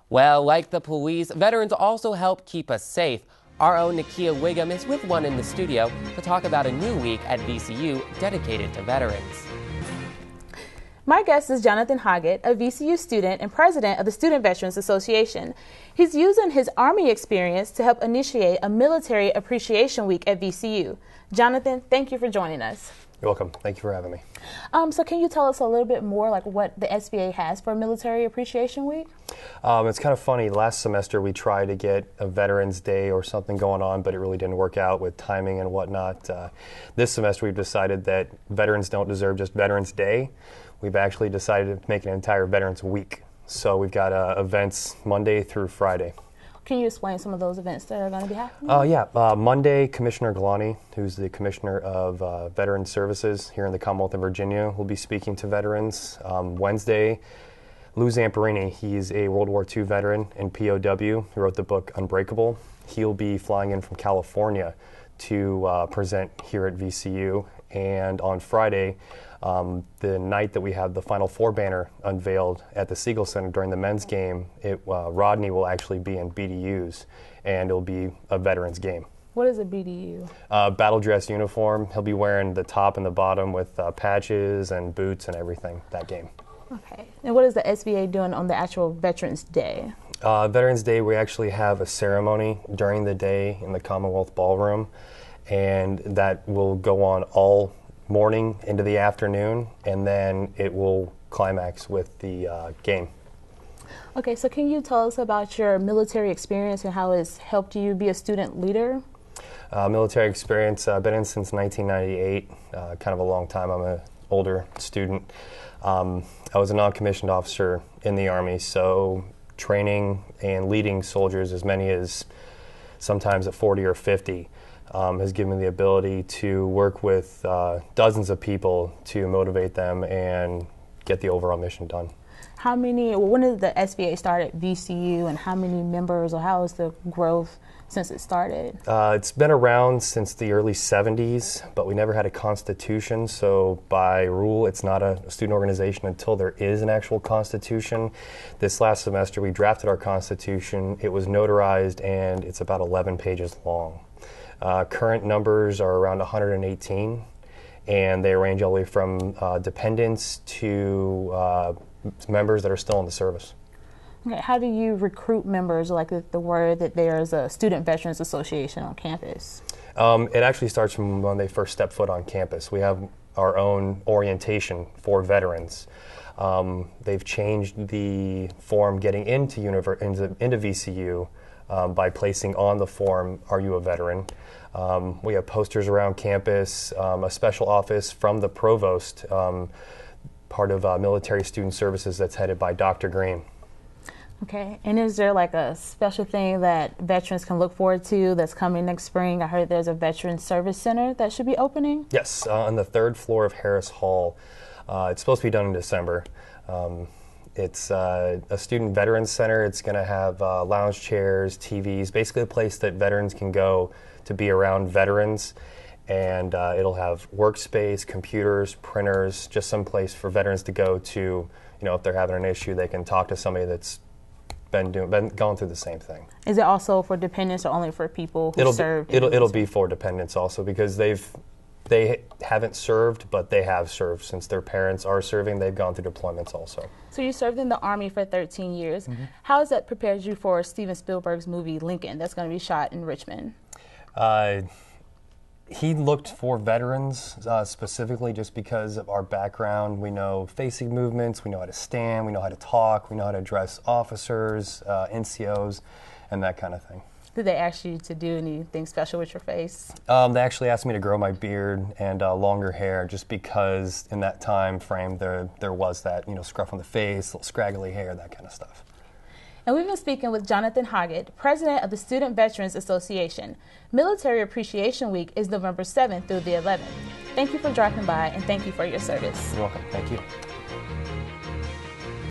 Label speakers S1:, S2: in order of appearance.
S1: Well, like the police, veterans also help keep us safe. Our own Nakia Wiggum is with one in the studio to talk about a new week at VCU dedicated to veterans.
S2: My guest is Johnathan Hoggatt, a VCU student and president of the Student Veterans Association. He's using his Army experience to help initiate a Military Appreciation Week at VCU. Johnathan, thank you for joining us.
S3: You're welcome. Thank you for having me.
S2: So can you tell us a little bit more like what the SVA has for Military Appreciation Week?
S3: It's kind of funny. Last semester we tried to get a Veterans Day or something going on, but it really didn't work out with timing and whatnot. This semester we've decided that veterans don't deserve just Veterans Day. We've actually decided to make an entire Veterans Week. So we've got events Monday through Friday.
S2: Can you explain some of those events that are going to be happening?
S3: Monday, Commissioner Galani, who's the Commissioner of Veteran Services here in the Commonwealth of Virginia, will be speaking to veterans. Wednesday, Lou Zamperini, he's a World War II veteran and POW. He wrote the book Unbreakable. He'll be flying in from California to present here at VCU. And on Friday, the night that we have the Final Four banner unveiled at the Siegel Center during the men's game, Rodney will actually be in BDUs, and it'll be a veterans game.
S2: What is a BDU?
S3: Battle dress uniform. He'll be wearing the top and the bottom with patches and boots and everything that game.
S2: Okay. And what is the SVA doing on the actual Veterans Day?
S3: Veterans Day, we actually have a ceremony during the day in the Commonwealth Ballroom, and that will go on all morning into the afternoon, and then it will climax with the game.
S2: Okay, so can you tell us about your military experience and how it's helped you be a student leader?
S3: Military experience, I've been in since 1998, kind of a long time. I'm an older student. I was a non-commissioned officer in the Army, so training and leading soldiers, as many as sometimes at 40 or 50, has given me the ability to work with dozens of people to motivate them and get the overall mission done.
S2: When did the SVA start at VCU, and how many members, or how is the growth since it started?
S3: It's been around since the early 70s, but we never had a constitution, so by rule it's not a student organization until there is an actual constitution. This last semester we drafted our constitution. It was notarized, and it's about 11 pages long. Current numbers are around 118, and they range all the way from dependents to members that are still in the service.
S2: Okay, how do you recruit members, like the word that there's a Student Veterans Association on campus?
S3: It actually starts from when they first step foot on campus. We have our own orientation for veterans. They've changed the form getting into VCU by placing on the form, "Are you a veteran?" We have posters around campus, a special office from the provost, part of Military Student Services that's headed by Dr. Green.
S2: Okay, and is there like a special thing that veterans can look forward to that's coming next spring? I heard there's a Veteran Service Center that should be opening.
S3: Yes, on the 3rd floor of Harris Hall. It's supposed to be done in December. It's a student veterans center. It's going to have lounge chairs, TVs, basically a place that veterans can go to be around veterans. And it'll have workspace, computers, printers, just some place for veterans to go to, if they're having an issue, they can talk to somebody that's been going through the same thing.
S2: Is it also for dependents or only for people who served?
S3: It'll be for dependents also, because they haven't served, but they have served. Since their parents are serving, they've gone through deployments also. So
S2: you served in the Army for 13 years. Mm-hmm. How has that prepared you for Steven Spielberg's movie Lincoln that's going to be shot in Richmond?
S3: He looked for veterans specifically just because of our background. We know facing movements, we know how to stand, we know how to talk, we know how to address officers, NCOs, and that kind of thing.
S2: Did they ask you to do anything special with your face?
S3: They actually asked me to grow my beard and longer hair, just because in that time frame there was that scruff on the face, little scraggly hair, that kind of stuff.
S2: And we've been speaking with Johnathan Hoggatt, president of the Student Veterans Association. Military Appreciation Week is November 7th through the 11th. Thank you for dropping by, and thank you for your service.
S3: You're welcome. Thank you.